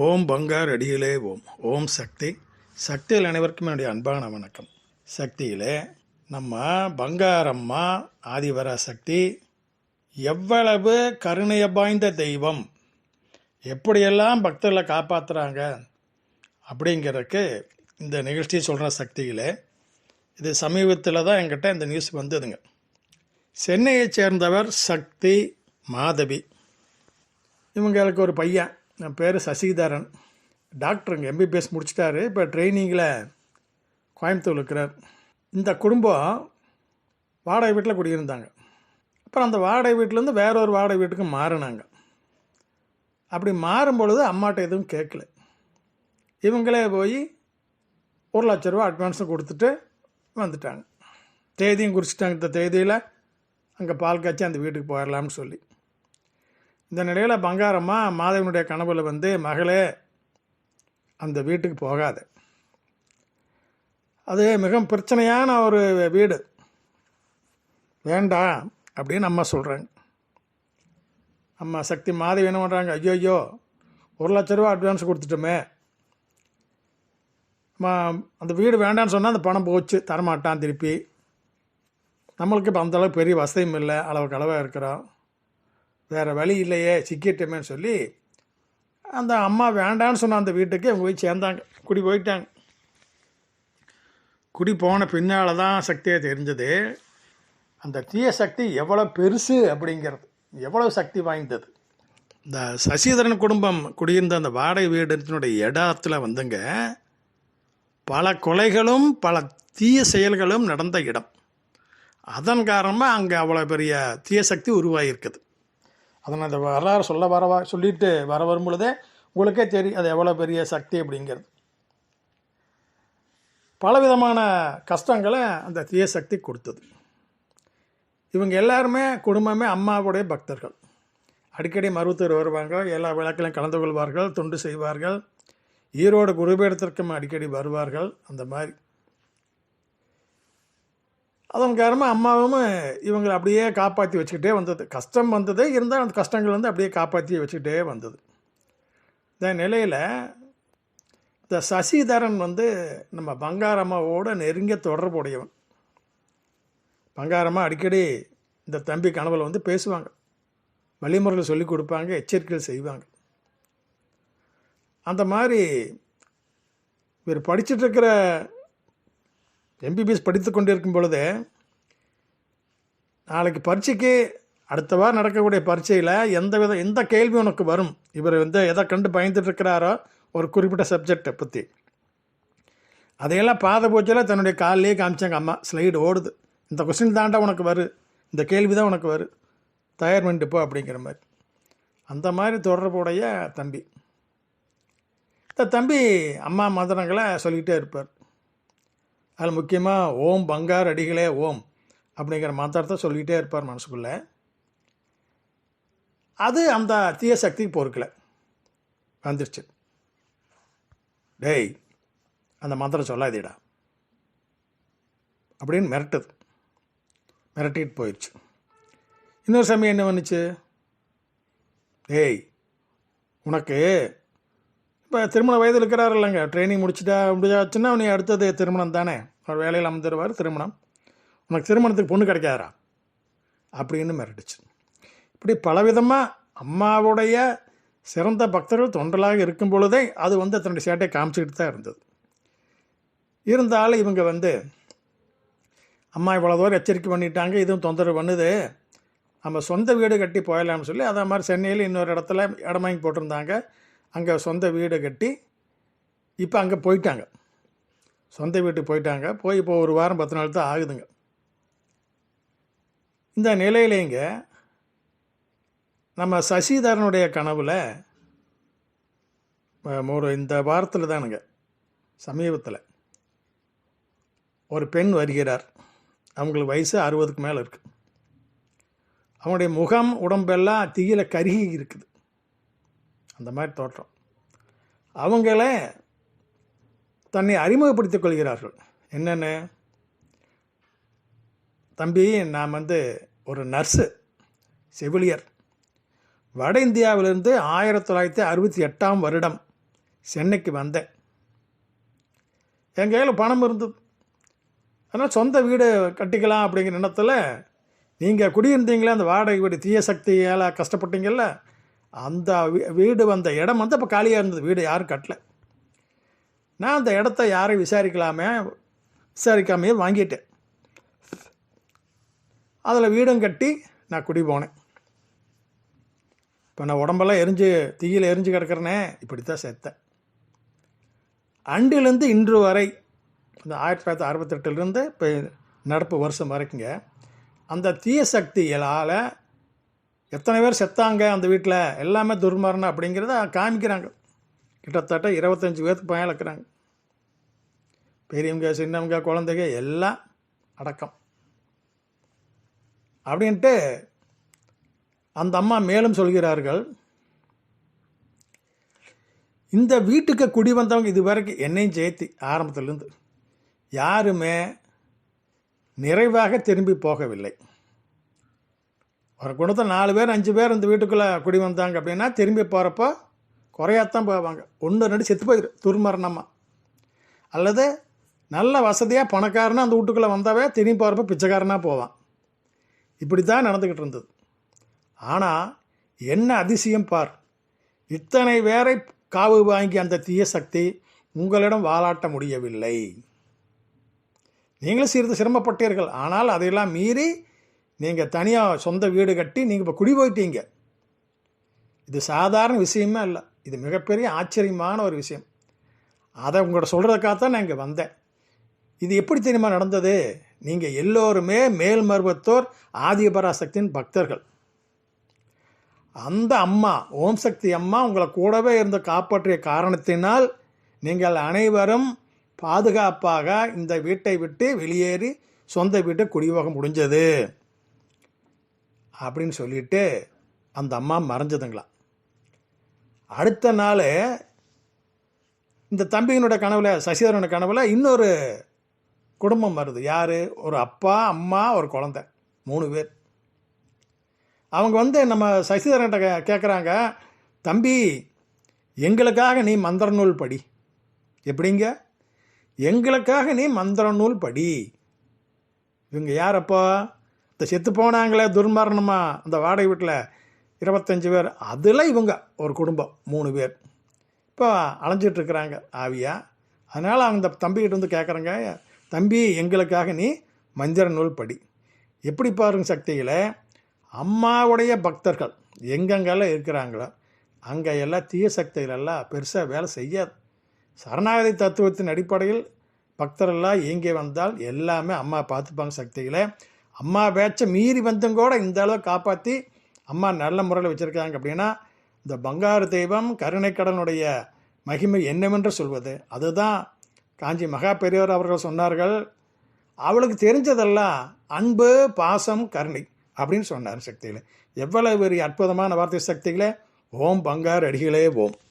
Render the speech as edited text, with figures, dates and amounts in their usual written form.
ஓம் பங்கார் அடிகளே ஓம். ஓம் சக்தி. சக்தியில் அனைவருக்கும் என்னுடைய அன்பான வணக்கம். சக்தியிலே நம்ம பங்காரம்மா ஆதிவரா சக்தி எவ்வளவு கருணைய பாய்ந்த தெய்வம், எப்படியெல்லாம் பக்தர்களை காப்பாற்றுறாங்க அப்படிங்கிறதுக்கு இந்த நிகழ்ச்சியை சொல்கிற சக்தியிலே இது சமீபத்தில் தான் என்கிட்ட இந்த நியூஸ் வந்ததுங்க. சென்னையை சேர்ந்தவர் சக்தி மாதவி. இவங்களுக்கு ஒரு பையன், என் பேர் சசிதரன், டாக்டருங்க, எம்பிபிஎஸ் முடிச்சிட்டாரு. இப்போ ட்ரைனிங்கில் கோயம்புத்தூர் இருக்கிறார். இந்த குடும்பம் வாடகை வீட்டில் குடியிருந்தாங்க. அப்புறம் அந்த வாடகை வீட்டிலேருந்து வேற ஒரு வாடகை வீட்டுக்கு மாறினாங்க. அப்படி மாறும் பொழுது அம்மாட்ட எதுவும் கேட்கல. இவங்களே போய் 1,00,000 ரூபா அட்வான்ஸை கொடுத்துட்டு வந்துட்டாங்க. தேதியும் குறிச்சிட்டாங்க, இந்த தேதியில் அங்கே பால் காய்ச்சி அந்த வீட்டுக்கு போயிடலாம்னு சொல்லி. இந்த நிலையில் பங்காரம்மா மாதவனுடைய கனவுல வந்து, மகளே அந்த வீட்டுக்கு போகாது, அது மிகவும் பிரச்சனையான ஒரு வீடு, வேண்டாம் அப்படின்னு அம்மா சொல்கிறாங்க. அம்மா சக்தி மாதவி என்ன பண்ணுறாங்க, ஐயோ 1,00,000 ரூபா அட்வான்ஸ் கொடுத்துட்டோமே, அந்த வீடு வேண்டான்னு சொன்னால் அந்த பணம் போச்சு, தரமாட்டான் திருப்பி, நம்மளுக்கு இப்போ அந்தளவுக்கு பெரிய வசதியும் இல்லை, அளவுக்கு அளவாக இருக்கிறோம், வேறு வழி இல்லையே, சிக்கிட்டமேன்னு சொல்லி அந்த அம்மா வேண்டான்னு சொன்ன அந்த வீட்டுக்கு அவங்க போய் சேர்ந்தாங்க, குடி போயிட்டாங்க. குடி போன பின்னால் தான் சக்தியை தெரிஞ்சது அந்த தீய சக்தி எவ்வளோ பெருசு அப்படிங்கிறது, எவ்வளோ சக்தி வாய்ந்தது. இந்த சசிதரன் குடும்பம் குடியிருந்த அந்த வாடகை வீடுனுடைய இடத்துல வந்துங்க பல கொலைகளும் பல தீய செயல்களும் நடந்த இடம். அதன் காரணமாக அங்கே அவ்வளோ பெரிய தீய சக்தி உருவாகியிருக்குது. அதை நான் அந்த வரலாறு சொல்லிட்டு வரும் பொழுதே உங்களுக்கே தெரியும் அது எவ்வளோ பெரிய சக்தி அப்படிங்கிறது. பலவிதமான கஷ்டங்களை அந்த தீய சக்தி கொடுத்தது. இவங்க எல்லாருமே குடும்பமே அம்மாவுடைய பக்தர்கள். அடிக்கடி மருத்துவர் வருவாங்க, எல்லா விளக்கிலையும் கலந்து கொள்வார்கள், தொண்டு செய்வார்கள், ஈரோடு குருபீடத்திற்கும் அடிக்கடி வருவார்கள். அந்த மாதிரி அதன் காரணமாக அம்மாவும் இவங்களை அப்படியே காப்பாற்றி வச்சுக்கிட்டே வந்தது. கஷ்டம் வந்தது, இருந்தால் அந்த கஷ்டங்கள் வந்து அப்படியே காப்பாற்றி வச்சுக்கிட்டே வந்தது. இந்த நிலையில் இந்த சசிதரன் வந்து நம்ம பங்காரம்மாவோட நெருங்கிய தொடர்புடையவன். பங்காரம்மா அடிக்கடி இந்த தம்பி கனவுல வந்து பேசுவாங்க, வழிமுறைகள் சொல்லி கொடுப்பாங்க, எச்சரிக்கைகள் செய்வாங்க. அந்த மாதிரி இவர் படிச்சுட்ருக்கிற எம்பிபிஎஸ் படித்து கொண்டிருக்கும் பொழுது, நாளைக்கு பரீட்சைக்கு அடுத்த வாரம் நடக்கக்கூடிய பரீட்சையில் எந்த கேள்வி உனக்கு வரும், இவர் வந்து எதை கண்டு பயந்துட்டு இருக்கிறாரோ ஒரு குறிப்பிட்ட சப்ஜெக்டை பற்றி, அதையெல்லாம் பாத பூச்சியில் தன்னுடைய காலிலேயே காமிச்சாங்க. அம்மா ஸ்லைடு ஓடுது, இந்த கொஸ்டின் தாண்டா உனக்கு வரும், இந்த கேள்வி தான் உனக்கு வரும், தயார் பண்ணிட்டு போ அப்படிங்கிற மாதிரி. அந்த மாதிரி தொடர்புடைய தம்பி. இந்த தம்பி அம்மா மந்திரங்களை சொல்லிக்கிட்டே இருப்பார். அதில் முக்கியமாக ஓம் பங்கார் அடிகளே ஓம் அப்படிங்கிற மந்திரத்தை சொல்லிக்கிட்டே இருப்பார் மனசுக்குள்ளே. அது அந்த தீய சக்திக்கு பொறுக்கலை, வந்துருச்சு. டேய் அந்த மந்திரம் சொல்லாதீடா அப்படின்னு மிரட்டிட்டு போயிடுச்சு. இன்னொரு சமயம் என்ன பண்ணுச்சு, டேய் உனக்கு இப்போ திருமண வயதில் இருக்கிறாரு இல்லைங்க, ட்ரைனிங் முடிஞ்சாச்சுன்னா நீ அடுத்தது திருமணம் தானே, அவர் வேலையில் அமர்ந்துருவார், திருமணம், உனக்கு திருமணத்துக்கு பொண்ணு கிடைக்காதா அப்படின்னு மிரட்டுச்சு. இப்படி பலவிதமாக அம்மாவுடைய சிறந்த பக்தர்கள் தொண்டலாக இருக்கும் பொழுதே அது வந்து தன்னுடைய சேட்டை காமிச்சிக்கிட்டு தான் இருந்தது. இருந்தாலும் இவங்க வந்து அம்மா இவ்வளோ தூரம் எச்சரிக்கை பண்ணிட்டாங்க, இதுவும் தொந்தரவு பண்ணுது, நம்ம சொந்த வீடு கட்டி போயிடலாம்னு சொல்லி அதே மாதிரி சென்னையில் இன்னொரு இடத்துல இடம் வாங்கி போட்டிருந்தாங்க. அங்கே சொந்த வீடு கட்டி இப்போ அங்கே போயிட்டாங்க, சொந்த வீட்டுக்கு போயிட்டாங்க. போய் இப்போ ஒரு வாரம் 10 நாள் தான் ஆகுதுங்க. இந்த நிலையிலேங்க நம்ம சசிதரனுடைய கனவுல இந்த வாரத்தில் தானுங்க, சமீபத்தில் ஒரு பெண் வருகிறார். அவங்களுக்கு வயசு 60க்கு மேலே இருக்குது. அவங்களுடைய முகம் உடம்பெல்லாம் தீயில கருகி இருக்குது, அந்த மாதிரி தோற்றம். அவங்களே தன்னை அறிமுகப்படுத்திக் கொள்கிறார்கள். என்னென்னு, தம்பி நான் வந்து ஒரு நர்ஸு, செவிலியர், வட இந்தியாவிலிருந்து 1968 வருடம் சென்னைக்கு வந்தேன். என் கையில் பணம் இருந்தது. அதனால் சொந்த வீடு கட்டிக்கலாம் அப்படிங்கிற எண்ணத்தில் நீங்கள் குடியிருந்தீங்களே அந்த வாடகை வீடு, தீய சக்தியால் கஷ்டப்பட்டீங்கல்ல, அந்த வீடு வந்த இடம் வந்து இப்போ காலியாக இருந்தது. வீடு யாரும் கட்டலை. நான் அந்த இடத்த யாரையும் விசாரிக்காமையே வாங்கிட்டேன். அதில் வீடும் கட்டி நான் குடி போனேன். இப்போ நான் உடம்பெல்லாம் தீயில் எரிஞ்சு கிடக்கிறேனே, இப்படித்தான் செத்தேன். அன்றிலிருந்து இன்று வரை, இந்த 1968 இப்போ நடப்பு வருஷம் வரைக்குங்க, அந்த தீய சக்திகளால் எத்தனை பேர் செத்தாங்க அந்த வீட்டில், எல்லாமே துர்மரணம் அப்படிங்கிறத காமிக்கிறாங்க. கிட்டத்தட்ட 25 பேருக்கு பயன் இருக்கிறாங்க. பெரியவங்க, சின்னவங்க, குழந்தைங்க எல்லாம் அடக்கம். அப்படின்ட்டு அந்த அம்மா மேலும் சொல்கிறார்கள், இந்த வீட்டுக்கு குடி வந்தவங்க இது வரைக்கும் என்னையும் சேர்த்து ஆரம்பத்திலேருந்து யாருமே நிறைவாக திரும்பி போகவில்லை. ஒரு குடும்பத்தில் 4 பேர் 5 பேர் இந்த வீட்டுக்குள்ளே குடி வந்தாங்க அப்படின்னா திரும்பி போகிறப்போ குறையாத்தான் போவாங்க. 1-2 செத்து போயிடும் துர்மரணமாக. அல்லது நல்ல வசதியாக பணக்காரனாக அந்த வீட்டுக்குள்ளே வந்தாவே திரும்பி போகிறப்ப பிச்சைக்காரனாக போவான். இப்படி தான் நடந்துக்கிட்டு இருந்தது. ஆனால் என்ன அதிசயம் பார், இத்தனை பேரை காவு வாங்கி அந்த தீய சக்தி உங்களிடம் வாலாட்ட முடியவில்லை. நீங்களும் சிறிது சிரமப்பட்டீர்கள். ஆனால் அதையெல்லாம் மீறி நீங்கள் தனியாக சொந்த வீடு கட்டி நீங்கள் இப்போ குடி போயிட்டீங்க. இது சாதாரண விஷயமே இல்லை. இது மிகப்பெரிய ஆச்சரியமான ஒரு விஷயம். அதை உங்கள்கிட்ட சொல்கிறதுக்காகத்தான் நான் இங்கே வந்தேன். இது எப்படி தெரியுமா நடந்தது? நீங்கள் எல்லோருமே மேல்மருவத்தூர் ஆதிபராசக்தியின் பக்தர்கள். அந்த அம்மா, ஓம் சக்தி அம்மா உங்களை கூடவே இருந்து காப்பாற்றிய காரணத்தினால் நீங்கள் அனைவரும் பாதுகாப்பாக இந்த வீட்டை விட்டு வெளியேறி சொந்த வீட்டை குடியோக முடிஞ்சது அப்படின்னு சொல்லிட்டு அந்த அம்மா மறைஞ்சதுங்களா. அடுத்த நாள் இந்த தம்பியினுடைய கனவுல, சசிதரனுடைய கனவுல இன்னொரு குடும்பம் வருது. யார்? ஒரு அப்பா, அம்மா, ஒரு குழந்தை, 3 பேர். அவங்க வந்து நம்ம சசிதரன்கிட்ட கேட்குறாங்க, தம்பி எங்களுக்காக நீ மந்திர நூல் படி. எப்படிங்க? எங்களுக்காக நீ மந்திர நூல் படி. இவங்க யாரப்போ? இந்த செத்து போனாங்களே துர்மரணமாக அந்த வாடகை வீட்டில் 25 பேர், அதில் இவங்க ஒரு குடும்பம் 3 பேர் இப்போ அலைஞ்சிட்ருக்குறாங்க ஆவியா. அதனால் அவங்க தம்பிக்கிட்ட வந்து கேட்குறாங்க, தம்பி எங்களுக்காக நீ மந்திர நூல் படி. எப்படி பாருங்க சக்திகளை, அம்மாவுடைய பக்தர்கள் எங்கெங்கெல்லாம் இருக்கிறாங்களோ அங்கே எல்லாம் தீய சக்திகளெல்லாம் பெருசாக வேலை செய்யாது. சரணாகதி தத்துவத்தின் அடிப்படையில் பக்தரெல்லாம் எங்கே வந்தால் எல்லாமே அம்மா பார்த்துப்பாங்க. சக்திகளை அம்மா பேச்சை மீறி வந்தும் கூட இந்த அளவு காப்பாற்றி அம்மா நல்ல முறையில் வச்சுருக்காங்க. அப்படின்னா இந்த பங்காரு தெய்வம் கருணைக்கடனுடைய மகிமை என்னவென்று சொல்வது. அதுதான் காஞ்சி மகா பெரியவர் அவர்கள் சொன்னார்கள், அவளுக்கு தெரிஞ்சதெல்லாம் அன்பு, பாசம், கருணை அப்படின்னு சொன்னார். சக்திகளை எவ்வளவு பெரிய அற்புதமான வார்த்தை சக்திகளை. ஓம் பங்காரு அடிகளே ஓம்.